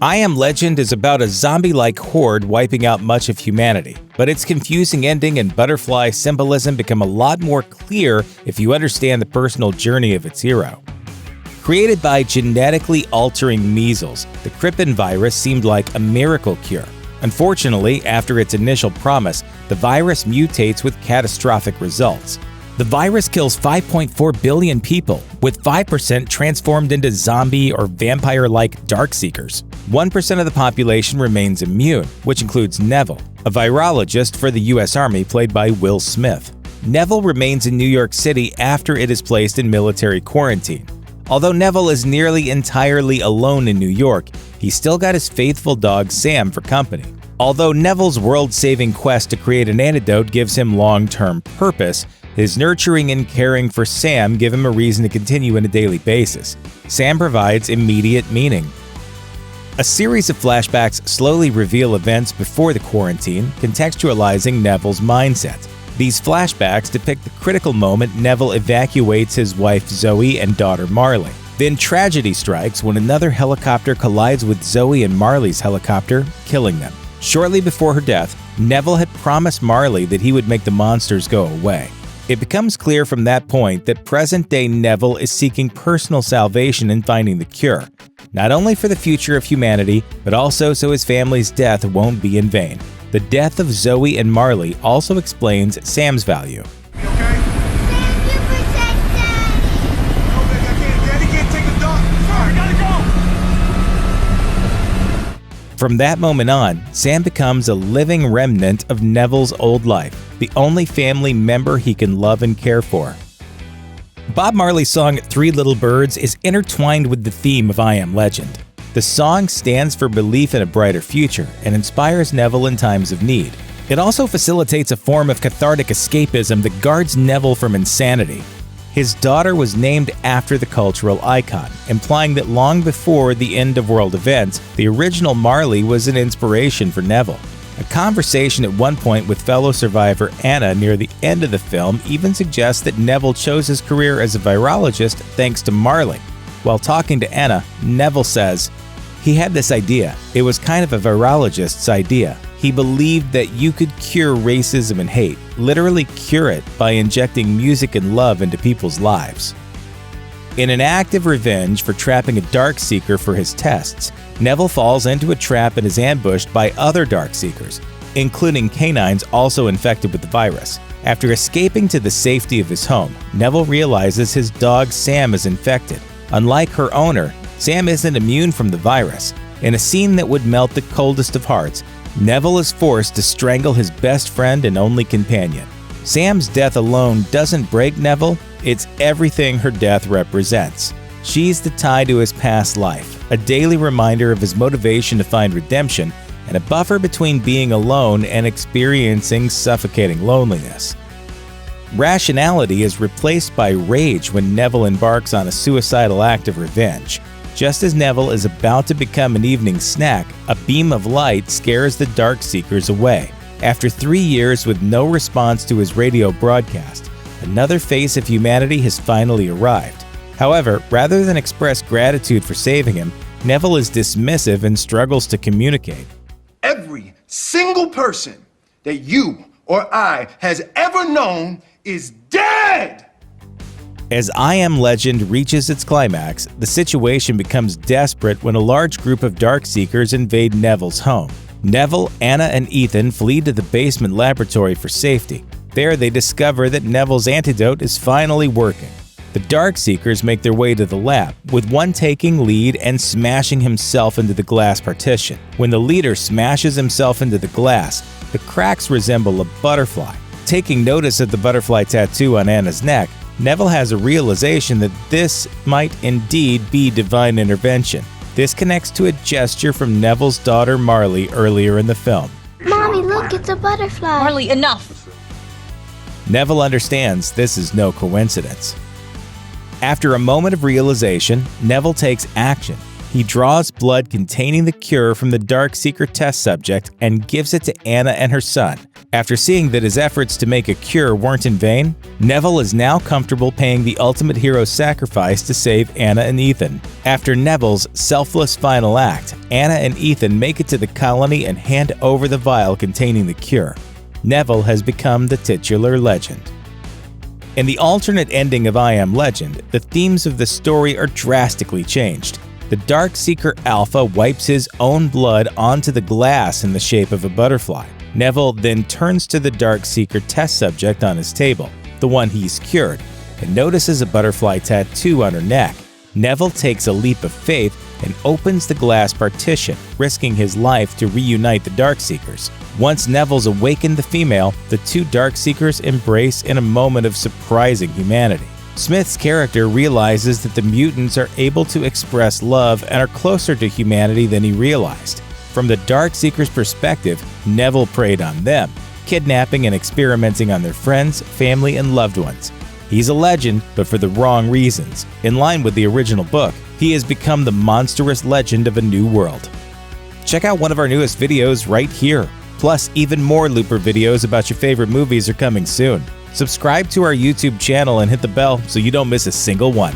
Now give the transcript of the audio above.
I Am Legend is about a zombie-like horde wiping out much of humanity, but its confusing ending and butterfly symbolism become a lot more clear if you understand the personal journey of its hero. Created by genetically altering measles, the Crippen virus seemed like a miracle cure. Unfortunately, after its initial promise, the virus mutates with catastrophic results. The virus kills 5.4 billion people, with 5% transformed into zombie or vampire-like Darkseekers. 1% of the population remains immune, which includes Neville, a virologist for the U.S. Army played by Will Smith. Neville remains in New York City after it is placed in military quarantine. Although Neville is nearly entirely alone in New York, he's still got his faithful dog Sam for company. Although Neville's world-saving quest to create an antidote gives him long-term purpose, his nurturing and caring for Sam give him a reason to continue on a daily basis. Sam provides immediate meaning. A series of flashbacks slowly reveal events before the quarantine, contextualizing Neville's mindset. These flashbacks depict the critical moment Neville evacuates his wife Zoe and daughter Marley. Then tragedy strikes when another helicopter collides with Zoe and Marley's helicopter, killing them. Shortly before her death, Neville had promised Marley that he would make the monsters go away. It becomes clear from that point that present-day Neville is seeking personal salvation in finding the cure, not only for the future of humanity, but also so his family's death won't be in vain. The death of Zoe and Marley also explains Sam's value. You okay? Sam, you protect Daddy! No, baby, I can't. Daddy can't take the dog. Sorry, gotta go! From that moment on, Sam becomes a living remnant of Neville's old life, the only family member he can love and care for. Bob Marley's song "Three Little Birds" is intertwined with the theme of I Am Legend. The song stands for belief in a brighter future and inspires Neville in times of need. It also facilitates a form of cathartic escapism that guards Neville from insanity. His daughter was named after the cultural icon, implying that long before the end of world events, the original Marley was an inspiration for Neville. A conversation at one point with fellow survivor Anna near the end of the film even suggests that Neville chose his career as a virologist thanks to Marley. While talking to Anna, Neville says, "He had this idea. It was kind of a virologist's idea. He believed that you could cure racism and hate, literally cure it by injecting music and love into people's lives." In an act of revenge for trapping a Darkseeker for his tests, Neville falls into a trap and is ambushed by other Darkseekers, including canines also infected with the virus. After escaping to the safety of his home, Neville realizes his dog Sam is infected. Unlike her owner, Sam isn't immune from the virus. In a scene that would melt the coldest of hearts, Neville is forced to strangle his best friend and only companion. Sam's death alone doesn't break Neville, it's everything her death represents. She's the tie to his past life, a daily reminder of his motivation to find redemption, and a buffer between being alone and experiencing suffocating loneliness. Rationality is replaced by rage when Neville embarks on a suicidal act of revenge. Just as Neville is about to become an evening snack, a beam of light scares the Darkseekers away. After 3 years with no response to his radio broadcast, another face of humanity has finally arrived. However, rather than express gratitude for saving him, Neville is dismissive and struggles to communicate. Every single person that you or I has ever known is dead! As I Am Legend reaches its climax, the situation becomes desperate when a large group of Darkseekers invade Neville's home. Neville, Anna, and Ethan flee to the basement laboratory for safety. There they discover that Neville's antidote is finally working. The Darkseekers make their way to the lab, with one taking lead and smashing himself into the glass partition. When the leader smashes himself into the glass, the cracks resemble a butterfly. Taking notice of the butterfly tattoo on Anna's neck, Neville has a realization that this might indeed be divine intervention. This connects to a gesture from Neville's daughter Marley earlier in the film. Mommy, look, it's a butterfly. Marley, enough! Neville understands this is no coincidence. After a moment of realization, Neville takes action. He draws blood containing the cure from the Darkseeker test subject and gives it to Anna and her son, After seeing that his efforts to make a cure weren't in vain, Neville is now comfortable paying the ultimate hero sacrifice to save Anna and Ethan. After Neville's selfless final act, Anna and Ethan make it to the colony and hand over the vial containing the cure. Neville has become the titular legend. In the alternate ending of I Am Legend, the themes of the story are drastically changed. The Darkseeker Alpha wipes his own blood onto the glass in the shape of a butterfly. Neville then turns to the Darkseeker test subject on his table, the one he's cured, and notices a butterfly tattoo on her neck. Neville takes a leap of faith and opens the glass partition, risking his life to reunite the Darkseekers. Once Neville's awakened the female, the two Darkseekers embrace in a moment of surprising humanity. Smith's character realizes that the mutants are able to express love and are closer to humanity than he realized. From the Darkseekers' perspective, Neville preyed on them, kidnapping and experimenting on their friends, family, and loved ones. He's a legend, but for the wrong reasons. In line with the original book, he has become the monstrous legend of a new world. Check out one of our newest videos right here. Plus, even more Looper videos about your favorite movies are coming soon. Subscribe to our YouTube channel and hit the bell so you don't miss a single one.